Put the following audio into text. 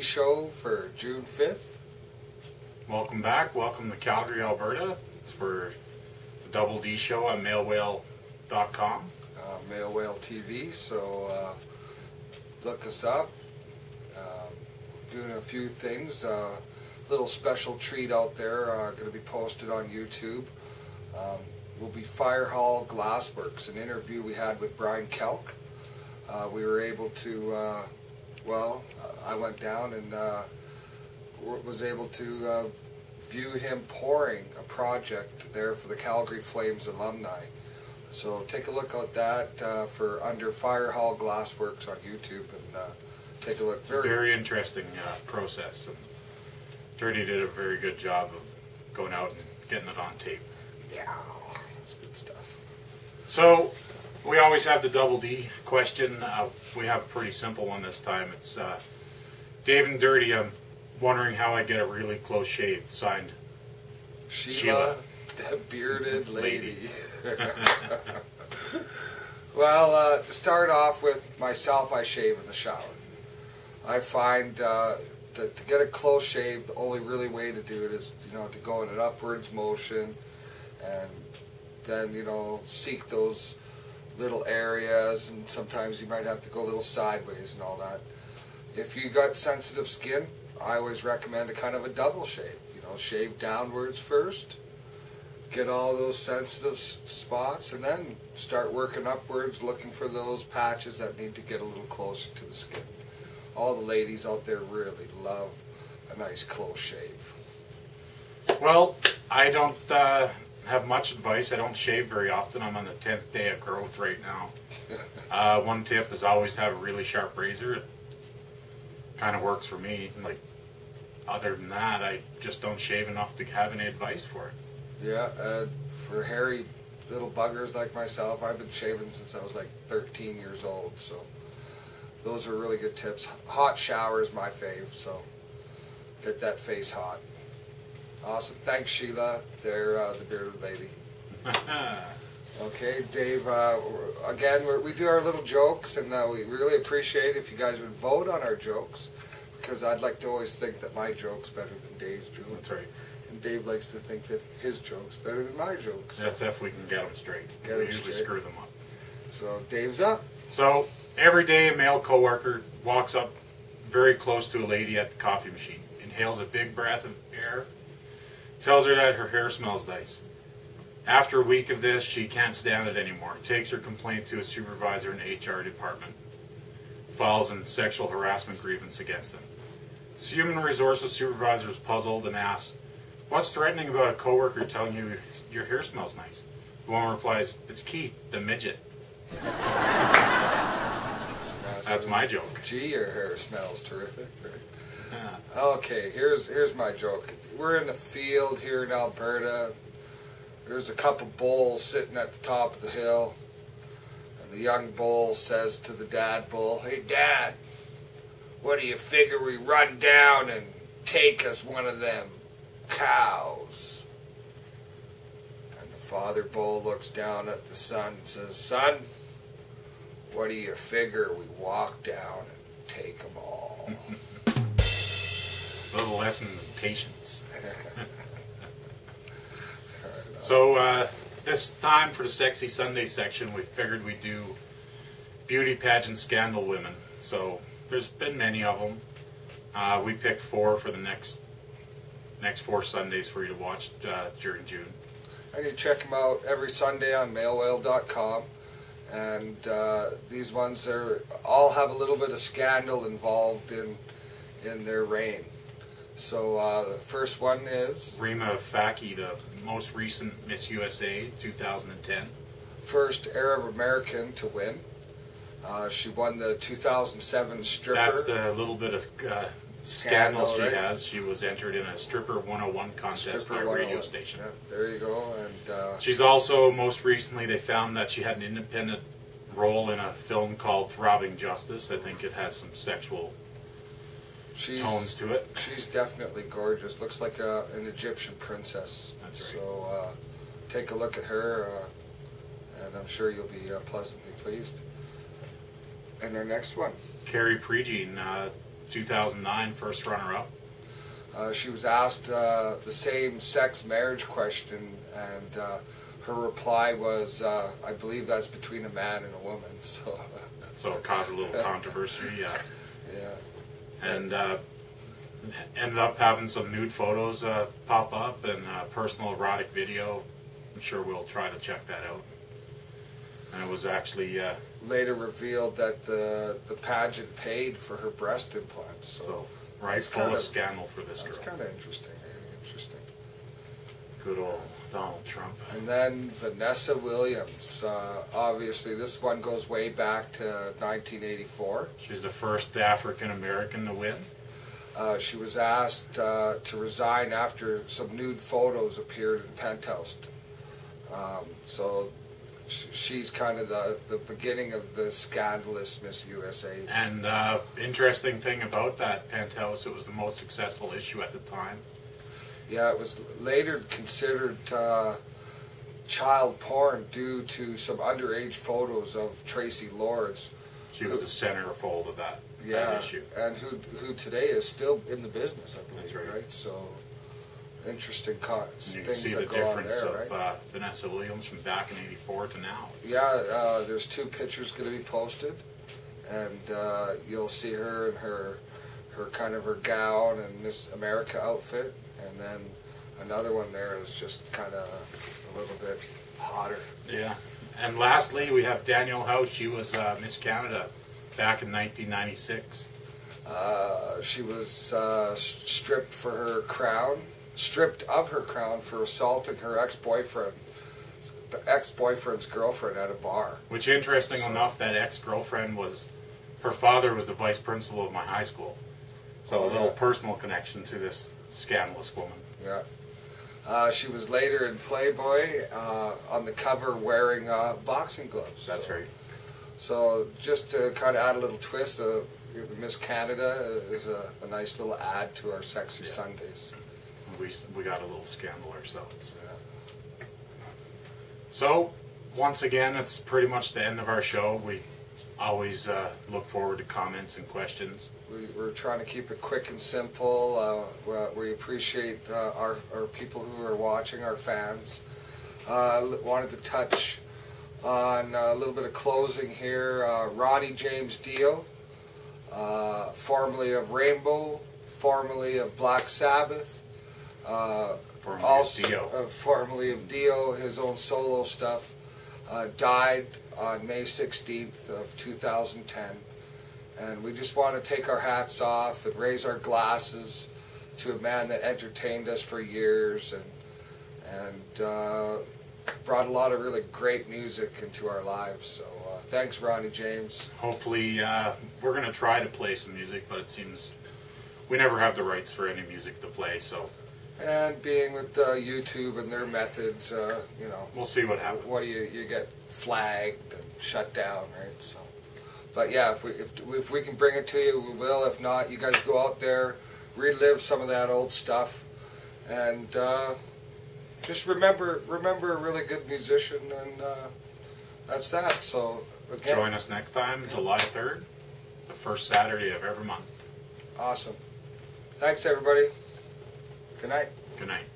show for June 5th. Welcome back. Welcome to Calgary, Alberta. It's for the Double D show on Malewail.com. Malewail TV, so look us up. Doing a few things. Little special treat out there going to be posted on YouTube. Will be Fire Hall Glassworks, an interview we had with Brian Kelk. We were able to, I went down and was able to view him pouring a project there for the Calgary Flames alumni. So take a look at that for under Fire Hall Glassworks on YouTube and take a look. It's a very interesting process. And Dirty did a very good job of going out and getting it on tape. Yeah, it's good stuff. So we always have the Double D question. We have a pretty simple one this time. It's Dave and Dirty. I'm wondering how I get a really close shave. Signed, Sheila. The bearded lady. Well, to start off with, myself, I shave in the shower. I find that to get a close shave, the only really way to do it is, to go in an upwards motion, and then, seek those little areas, and sometimes you might have to go a little sideways and all that. If you got sensitive skin, I always recommend a kind of a double shave. Shave downwards first, get all those sensitive spots, and then start working upwards, looking for those patches that need to get a little closer to the skin. All the ladies out there really love a nice close shave. Well, I don't have much advice. I don't shave very often. I'm on the 10th day of growth right now. One tip is always have a really sharp razor. It kind of works for me. Other than that, I just don't shave enough to have any advice for it. Yeah, for hairy little buggers like myself, I've been shaving since I was like 13 years old, so those are really good tips. Hot shower is my fave, so get that face hot. Awesome. Thanks, Sheila. They're the bearded lady. Okay, Dave, again, we do our little jokes, and we really appreciate if you guys would vote on our jokes, because I'd like to always think that my joke's better than Dave's joke. That's right. And Dave likes to think that his joke's better than my jokes. That's if we can get them straight. We usually screw them up. So Dave's up. So every day a male coworker walks up very close to a lady at the coffee machine, inhales a big breath of air, tells her that her hair smells nice. After a week of this, she can't stand it anymore. Takes her complaint to a supervisor in the HR department. Files a sexual harassment grievance against them. The human resources supervisor is puzzled and asks, "What's threatening about a coworker telling you your hair smells nice?" The woman replies, "It's Keith, the midget." That's my joke. Gee, your hair smells terrific. Right? Yeah. Okay, here's my joke. We're in the field here in Alberta. There's a couple bulls sitting at the top of the hill. And the young bull says to the dad bull, "Hey, Dad, what do you figure we run down and take us one of them cows?" And the father bull looks down at the son and says, "Son, what do you figure we walk down and take them all?" A little lesson in patience. So this time for the Sexy Sunday section, we figured we'd do beauty pageant scandal women. So there's been many of them. We picked 4 for the next 4 Sundays for you to watch during June. And you check them out every Sunday on Malewail.com. And these ones all have a little bit of scandal involved in their reign. So the first one is Rima Faki, the most recent Miss USA 2010. First Arab American to win. She won the 2007 stripper. That's the little bit of scandal she right? has. She was entered in a Stripper 101 contest by a radio station. Yeah, there you go. And she's also, most recently, they found that she had an independent role in a film called Throbbing Justice. I think it has some sexual tones to it. She's definitely gorgeous. Looks like an Egyptian princess. That's right. So take a look at her, and I'm sure you'll be pleasantly pleased. And our next one. Carrie Prejean, 2009 first runner-up. She was asked the same-sex marriage question, and her reply was, "I believe that's between a man and a woman." So it caused a little controversy. Yeah. And ended up having some nude photos pop up and personal erotic video. I'm sure we'll try to check that out. And it was actually later revealed that the pageant paid for her breast implants. So right, full of scandal for this girl. That's kind of interesting. Interesting. Good old Donald Trump. And then Vanessa Williams. Obviously, this one goes way back to 1984. She's the first African American to win. She was asked to resign after some nude photos appeared in Penthouse. So she's kind of the beginning of the scandalous Miss USA. And interesting thing about that Penthouse, it was the most successful issue at the time. Yeah, it was later considered child porn due to some underage photos of Tracy Lords. She was the centerfold of that issue. And who today is still in the business, I believe. That's right. So interesting things you can see that the go on difference there, of right? Vanessa Williams from back in '84 to now. Yeah, there's 2 pictures going to be posted, and you'll see her in her kind of her gown and Miss America outfit, and then another one there is just kind of a little bit hotter. Yeah. And lastly, we have Danielle House. She was Miss Canada back in 1996. She was stripped of her crown for assaulting her ex-boyfriend's girlfriend at a bar. Which, interesting enough, that ex-girlfriend her father was the vice principal of my high school. So a little personal connection to this scandalous woman. Yeah. She was later in Playboy on the cover wearing boxing gloves. That's right. So just to kind of add a little twist, Miss Canada is a nice little add to our Sexy Sundays. We got a little scandal ourselves. Yeah. So, once again, it's pretty much the end of our show. We always look forward to comments and questions. We're trying to keep it quick and simple. We appreciate our people who are watching, our fans. Wanted to touch on a little bit of closing here. Ronnie James Dio, formerly of Rainbow, formerly of Black Sabbath, formerly of Dio, his own solo stuff, died on May 16th of 2010. And we just want to take our hats off and raise our glasses to a man that entertained us for years and brought a lot of really great music into our lives. So thanks, Ronnie James. Hopefully, we're going to try to play some music, but it seems we never have the rights for any music to play. So, and being with YouTube and their methods, we'll see what happens. What do you get flagged and shut down, right? So, but yeah, if we can bring it to you, we will. If not, you guys go out there, relive some of that old stuff, and just remember a really good musician, and that's that. So again, join us next time, July 3rd, the first Saturday of every month. Awesome. Thanks, everybody. Good night. Good night.